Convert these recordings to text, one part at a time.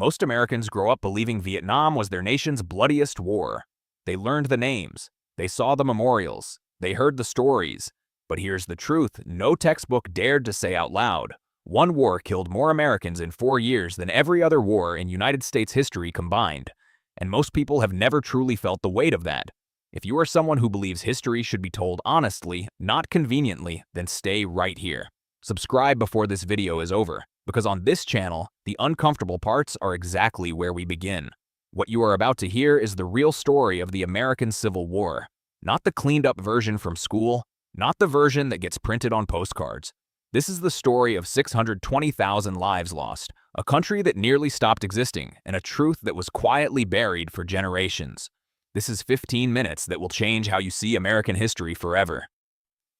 Most Americans grow up believing Vietnam was their nation's bloodiest war. They learned the names, they saw the memorials, they heard the stories. But here's the truth no textbook dared to say out loud. One war killed more Americans in 4 years than every other war in United States history combined. And most people have never truly felt the weight of that. If you are someone who believes history should be told honestly, not conveniently, then stay right here. Subscribe before this video is over, because on this channel, the uncomfortable parts are exactly where we begin. What you are about to hear is the real story of the American Civil War. Not the cleaned-up version from school, not the version that gets printed on postcards. This is the story of 620,000 lives lost, a country that nearly stopped existing, and a truth that was quietly buried for generations. This is 15 minutes that will change how you see American history forever.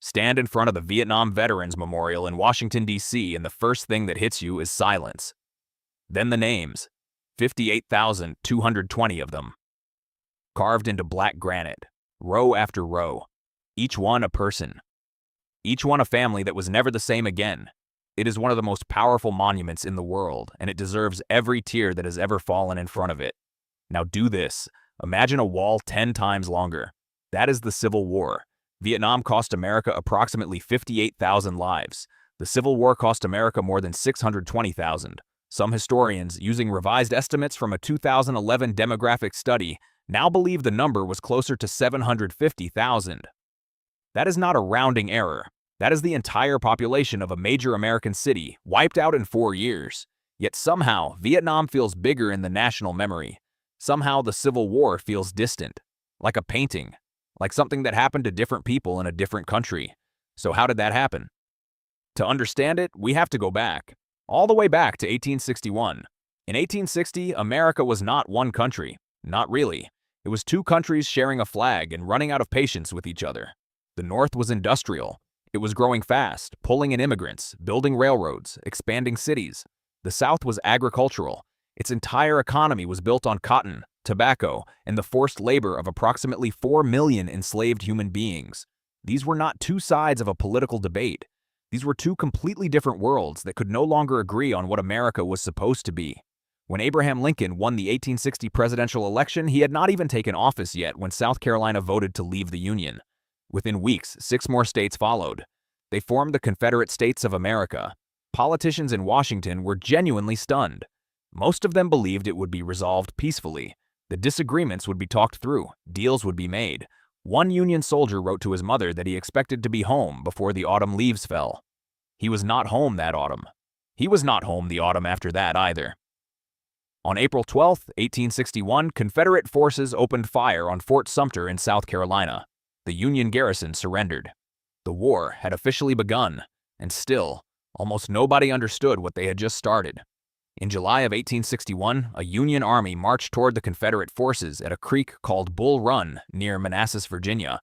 Stand in front of the Vietnam Veterans Memorial in Washington, D.C., and the first thing that hits you is silence. Then the names, 58,220 of them. Carved into black granite, row after row, each one a person. Each one a family that was never the same again. It is one of the most powerful monuments in the world, and it deserves every tear that has ever fallen in front of it. Now do this. Imagine a wall 10 times longer. That is the Civil War. Vietnam cost America approximately 58,000 lives. The Civil War cost America more than 620,000. Some historians, using revised estimates from a 2011 demographic study, now believe the number was closer to 750,000. That is not a rounding error. That is the entire population of a major American city, wiped out in 4 years. Yet somehow, Vietnam feels bigger in the national memory. Somehow the Civil War feels distant, like a painting, like something that happened to different people in a different country. So how did that happen? To understand it, we have to go back, all the way back to 1861. In 1860, America was not one country. Not really. It was 2 countries sharing a flag and running out of patience with each other. The North was industrial. It was growing fast, pulling in immigrants, building railroads, expanding cities. The South was agricultural. Its entire economy was built on cotton, tobacco, and the forced labor of approximately 4 million enslaved human beings. These were not 2 sides of a political debate. These were 2 completely different worlds that could no longer agree on what America was supposed to be. When Abraham Lincoln won the 1860 presidential election, he had not even taken office yet when South Carolina voted to leave the Union. Within weeks, 6 more states followed. They formed the Confederate States of America. Politicians in Washington were genuinely stunned. Most of them believed it would be resolved peacefully. The disagreements would be talked through, deals would be made. One Union soldier wrote to his mother that he expected to be home before the autumn leaves fell. He was not home that autumn. He was not home the autumn after that either. On April 12, 1861, Confederate forces opened fire on Fort Sumter in South Carolina. The Union garrison surrendered. The war had officially begun, and still, almost nobody understood what they had just started. In July of 1861, a Union army marched toward the Confederate forces at a creek called Bull Run near Manassas, Virginia.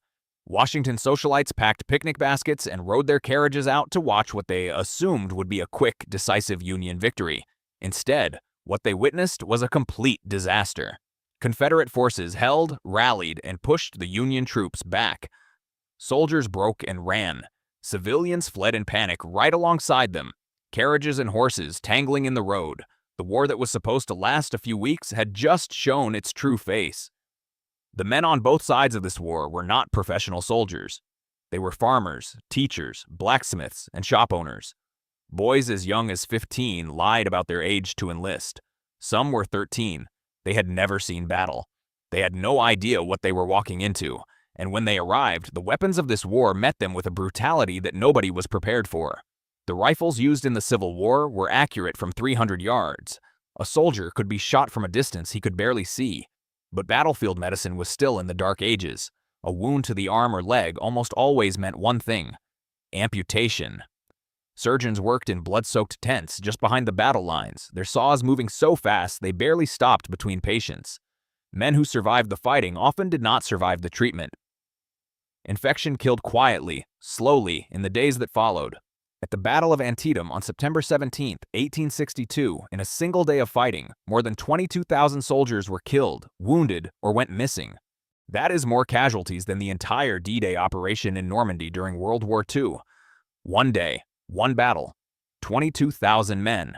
Washington socialites packed picnic baskets and rode their carriages out to watch what they assumed would be a quick, decisive Union victory. Instead, what they witnessed was a complete disaster. Confederate forces held, rallied, and pushed the Union troops back. Soldiers broke and ran. Civilians fled in panic right alongside them. Carriages and horses tangling in the road. The war that was supposed to last a few weeks had just shown its true face. The men on both sides of this war were not professional soldiers. They were farmers, teachers, blacksmiths, and shop owners. Boys as young as 15 lied about their age to enlist. Some were 13. They had never seen battle. They had no idea what they were walking into, and when they arrived, the weapons of this war met them with a brutality that nobody was prepared for. The rifles used in the Civil War were accurate from 300 yards. A soldier could be shot from a distance he could barely see. But battlefield medicine was still in the dark ages. A wound to the arm or leg almost always meant one thing: amputation. Surgeons worked in blood-soaked tents just behind the battle lines, their saws moving so fast they barely stopped between patients. Men who survived the fighting often did not survive the treatment. Infection killed quietly, slowly, in the days that followed. At the Battle of Antietam on September 17, 1862, in a single day of fighting, more than 22,000 soldiers were killed, wounded, or went missing. That is more casualties than the entire D-Day operation in Normandy during World War II. One day, one battle, 22,000 men.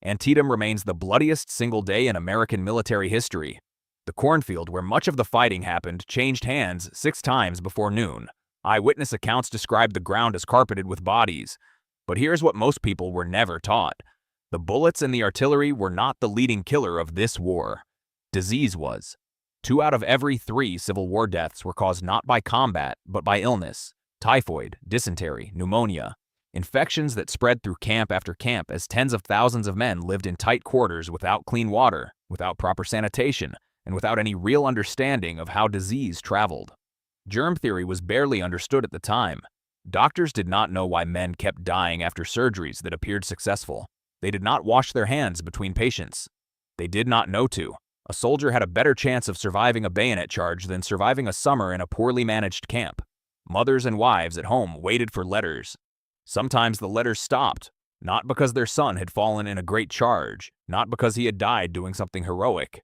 Antietam remains the bloodiest single day in American military history. The cornfield where much of the fighting happened changed hands 6 times before noon. Eyewitness accounts describe the ground as carpeted with bodies. But here's what most people were never taught. The bullets and the artillery were not the leading killer of this war. Disease was. 2 out of every 3 Civil War deaths were caused not by combat, but by illness. Typhoid, dysentery, pneumonia. Infections that spread through camp after camp as tens of thousands of men lived in tight quarters without clean water, without proper sanitation, and without any real understanding of how disease traveled. Germ theory was barely understood at the time. Doctors did not know why men kept dying after surgeries that appeared successful. They did not wash their hands between patients. They did not know to. A soldier had a better chance of surviving a bayonet charge than surviving a summer in a poorly managed camp. Mothers and wives at home waited for letters. Sometimes the letters stopped, not because their son had fallen in a great charge, not because he had died doing something heroic,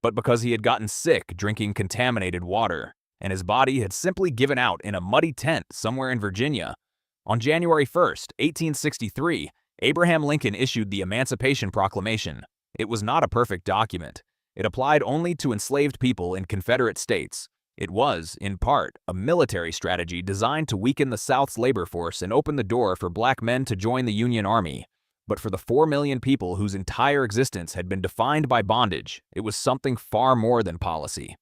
but because he had gotten sick drinking contaminated water, and his body had simply given out in a muddy tent somewhere in Virginia. On January 1st, 1863, Abraham Lincoln issued the Emancipation Proclamation. It was not a perfect document. It applied only to enslaved people in Confederate states. It was, in part, a military strategy designed to weaken the South's labor force and open the door for black men to join the Union Army. But for the 4 million people whose entire existence had been defined by bondage, it was something far more than policy.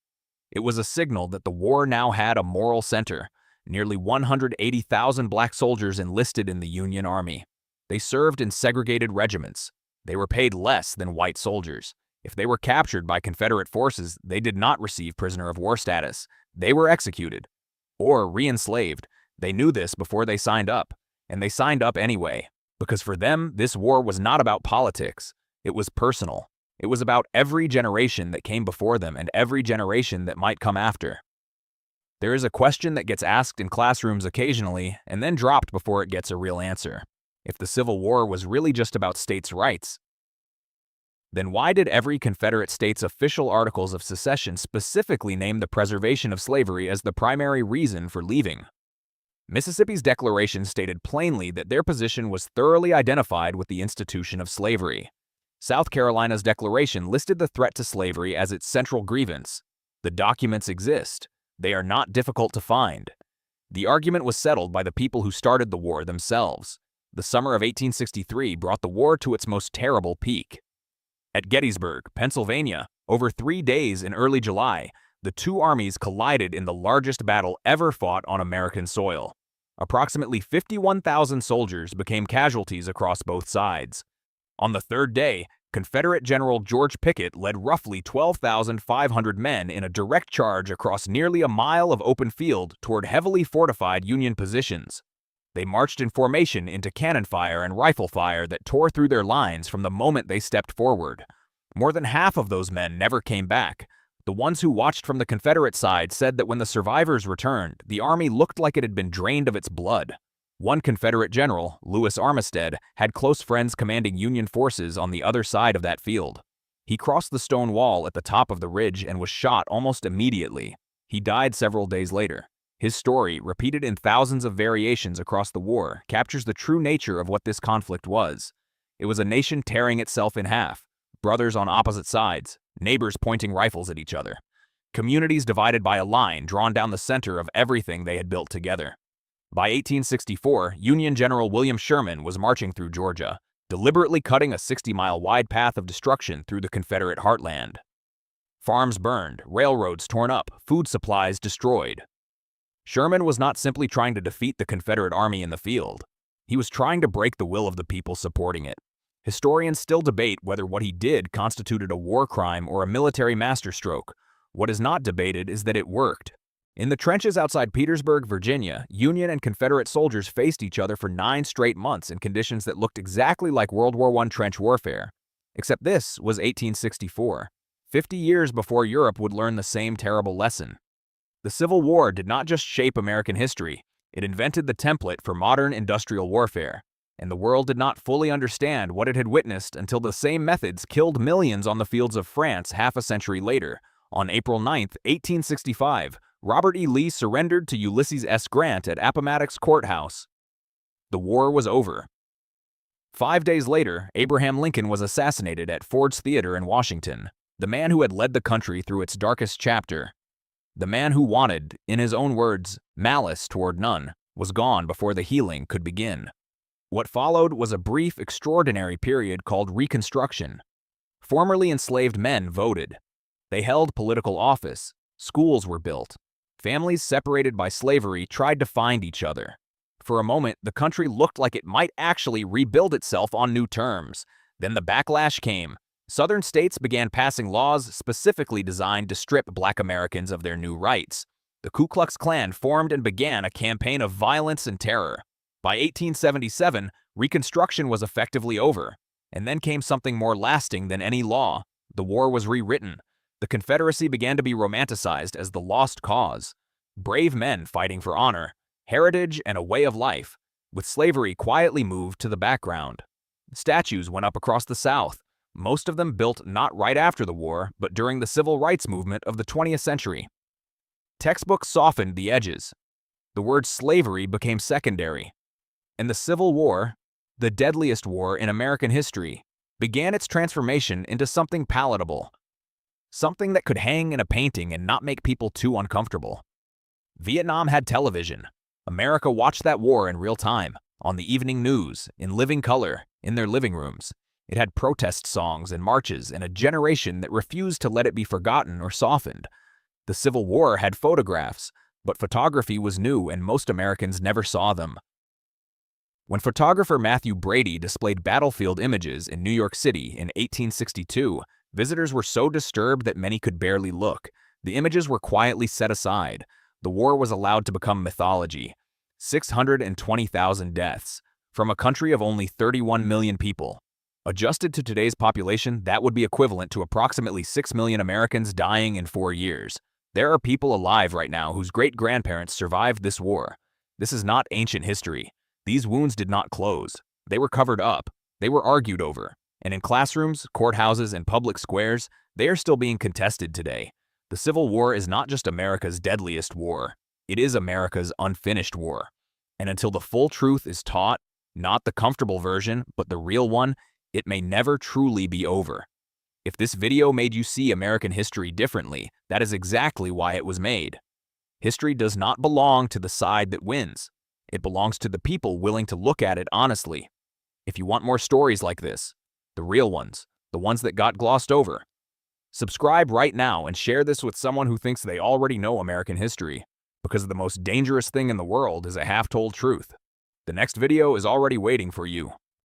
It was a signal that the war now had a moral center. Nearly 180,000 black soldiers enlisted in the Union Army. They served in segregated regiments. They were paid less than white soldiers. If they were captured by Confederate forces, they did not receive prisoner of war status. They were executed or re-enslaved. They knew this before they signed up, and they signed up anyway, because for them, this war was not about politics. It was personal. It was about every generation that came before them and every generation that might come after. There is a question that gets asked in classrooms occasionally and then dropped before it gets a real answer. If the Civil War was really just about states' rights, then why did every Confederate state's official articles of secession specifically name the preservation of slavery as the primary reason for leaving? Mississippi's declaration stated plainly that their position was thoroughly identified with the institution of slavery. South Carolina's declaration listed the threat to slavery as its central grievance. The documents exist. They are not difficult to find. The argument was settled by the people who started the war themselves. The summer of 1863 brought the war to its most terrible peak. At Gettysburg, Pennsylvania, over 3 days in early July, the 2 armies collided in the largest battle ever fought on American soil. Approximately 51,000 soldiers became casualties across both sides. On the 3rd day, Confederate General George Pickett led roughly 12,500 men in a direct charge across nearly a mile of open field toward heavily fortified Union positions. They marched in formation into cannon fire and rifle fire that tore through their lines from the moment they stepped forward. More than half of those men never came back. The ones who watched from the Confederate side said that when the survivors returned, the army looked like it had been drained of its blood. One Confederate general, Lewis Armistead, had close friends commanding Union forces on the other side of that field. He crossed the stone wall at the top of the ridge and was shot almost immediately. He died several days later. His story, repeated in thousands of variations across the war, captures the true nature of what this conflict was. It was a nation tearing itself in half, brothers on opposite sides, neighbors pointing rifles at each other, communities divided by a line drawn down the center of everything they had built together. By 1864, Union General William Sherman was marching through Georgia, deliberately cutting a 60-mile wide path of destruction through the Confederate heartland. Farms burned, railroads torn up, food supplies destroyed. Sherman was not simply trying to defeat the Confederate army in the field. He was trying to break the will of the people supporting it. Historians still debate whether what he did constituted a war crime or a military masterstroke. What is not debated is that it worked. In the trenches outside Petersburg, Virginia, Union and Confederate soldiers faced each other for 9 straight months in conditions that looked exactly like World War I trench warfare. Except this was 1864, 50 years before Europe would learn the same terrible lesson. The Civil War did not just shape American history, it invented the template for modern industrial warfare, and the world did not fully understand what it had witnessed until the same methods killed millions on the fields of France half a century later. On April 9, 1865, Robert E. Lee surrendered to Ulysses S. Grant at Appomattox Courthouse. The war was over. 5 days later, Abraham Lincoln was assassinated at Ford's Theater in Washington, the man who had led the country through its darkest chapter. The man who wanted, in his own words, malice toward none, was gone before the healing could begin. What followed was a brief, extraordinary period called Reconstruction. Formerly enslaved men voted. They held political office. Schools were built. Families separated by slavery tried to find each other. For a moment, the country looked like it might actually rebuild itself on new terms. Then the backlash came. Southern states began passing laws specifically designed to strip Black Americans of their new rights. The Ku Klux Klan formed and began a campaign of violence and terror. By 1877, Reconstruction was effectively over. And then came something more lasting than any law. The war was rewritten. The Confederacy began to be romanticized as the lost cause. Brave men fighting for honor, heritage, and a way of life, with slavery quietly moved to the background. Statues went up across the South, most of them built not right after the war, but during the civil rights movement of the 20th century. Textbooks softened the edges. The word slavery became secondary. And the Civil War, the deadliest war in American history, began its transformation into something palatable. Something that could hang in a painting and not make people too uncomfortable. Vietnam had television. America watched that war in real time, on the evening news, in living color, in their living rooms. It had protest songs and marches and a generation that refused to let it be forgotten or softened. The Civil War had photographs, but photography was new and most Americans never saw them. When photographer Matthew Brady displayed battlefield images in New York City in 1862, visitors were so disturbed that many could barely look. The images were quietly set aside. The war was allowed to become mythology. 620,000 deaths, from a country of only 31 million people. Adjusted to today's population, that would be equivalent to approximately 6 million Americans dying in 4 years. There are people alive right now whose great-grandparents survived this war. This is not ancient history. These wounds did not close. They were covered up. They were argued over. And in classrooms, courthouses, and public squares, they are still being contested today. The Civil War is not just America's deadliest war. It is America's unfinished war. And until the full truth is taught, not the comfortable version, but the real one, it may never truly be over. If this video made you see American history differently, that is exactly why it was made. History does not belong to the side that wins. It belongs to the people willing to look at it honestly. If you want more stories like this, the real ones, the ones that got glossed over, subscribe right now and share this with someone who thinks they already know American history, because the most dangerous thing in the world is a half-told truth. The next video is already waiting for you.